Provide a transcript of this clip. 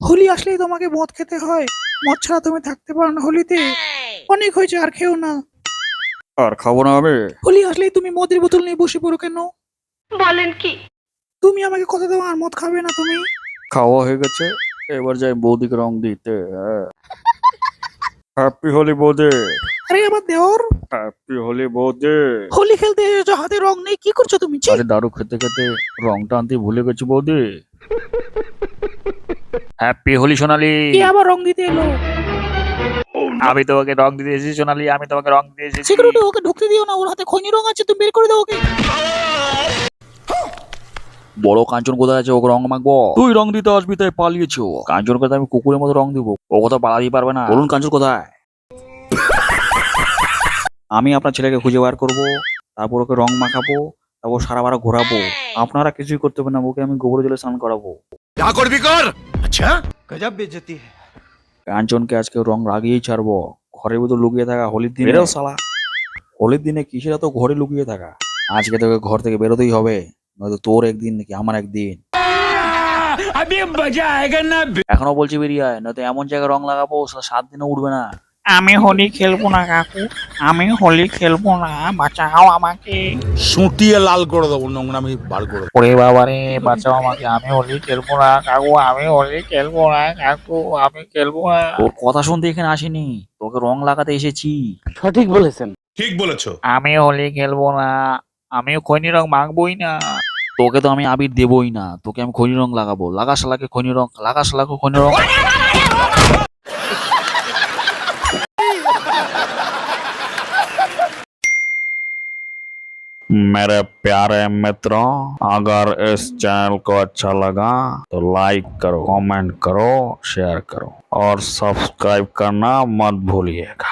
হোলি আসলেই তোমাকে মদ খেতে হয়। মদ ছাড়া তুমি থাকতে পারো না হোলিতে। অনেক হয়েছে, আর খেও না। আর খাবো না আমি। হোলি আসলেই তুমি মদের বোতল নিয়ে বসে পড়ো কেন? বলেন কি? তুমি আমাকে কথা দাও আর মদ খাবে না তুমি। খাওয়া হয়ে গেছে, এবার যাই বৌদিকে রং দিতে। হ্যাপি হোলি বৌদি। আরে আমার দেওর, হ্যাপি হোলি বৌদি। হোলি খেলতে এসেছো, হাতে রং নেই, কি করছো তুমি? ছি! আরে দারু খেতে খেতে রংটা আনতে ভুলে গেছি বৌদি। হ্যাপি হোলি সোনালি। কে আবার রং দিতে এলো? আমি তোমাকে রং দিতে এসেছি সোনালি, আমি তোমাকে রং দিতে এসেছি। সিকিউরিটি, ওকে ঢুকতে দিও না, ওর হাতে খৈনি রং আছে, তুমি বের করে দাও ওকে। বড় কাঞ্চন কোথায় আছে? ওকে রং মাখবো। তুই রং দিতে আসবি তাই পালিয়েছো। কাঞ্চন কথা আমি কুকুরের মতো রং দিব, ও কথা পালাতেই পারবে না। বলুন কাঞ্চন কোথায়? আমি আপনার ছেলেকে খুঁজে বার করবো, তারপর ওকে রং মাখাবো, তারপর সারা বার ঘোরাবো। আপনারা কিছুই করতে পারবেন না, ওকে আমি গোবর জলে স্নান করাবো। क्या করবি কর। আচ্ছা গজব বেইজ্জতি है। কাঞ্চনকে আজকে রং লাগিয়েই ছাড়বো। ঘরের ভিতর লুকিয়ে থাকা হোলির দিনে, বেরো শালা। হোলির দিনে কিসের এত ঘরে লুকিয়ে থাকা? আজকে তোকে ঘর থেকে বেরোতেই হবে, নয়তো তোর একদিন নাকি আমার একদিন। अभी मजा आएगा ना। এখনো বলছি বেরিয়ে আয়, নয়তো এমন জায়গায় রং লাগাবো 7 দিনও উঠবে না। আমি হোলি খেলবো না কাকু, আমি হোলি খেলবো না, বাঁচাও আমাকে। সুটিয়ে লাল করে দেবো, নোংরামি বার করে দেবো। ওরে বাবা রে, বাঁচাও আমাকে, আমি হোলি খেলবো না কাকু, আমি হোলি খেলবো না কাকু, আমি খেলবো না। তোর কথা শুনতে এখানে আসিনি, তোকে রং লাগাতে এসেছি। ঠিক বলেছো। আমি হোলি খেলবো না, আমিও খৈনি রং মাখবই না। তোকে তো আমি আবির দেবই না, তোকে আমি খৈনি রং লাগাবো। লাগা শালাকে খৈনি রং, লাগা শালাকে খৈনি রং। मेरे प्यारे मित्रों, अगर इस चैनल को अच्छा लगा तो लाइक करो, कमेंट करो, शेयर करो और सब्सक्राइब करना मत भूलिएगा।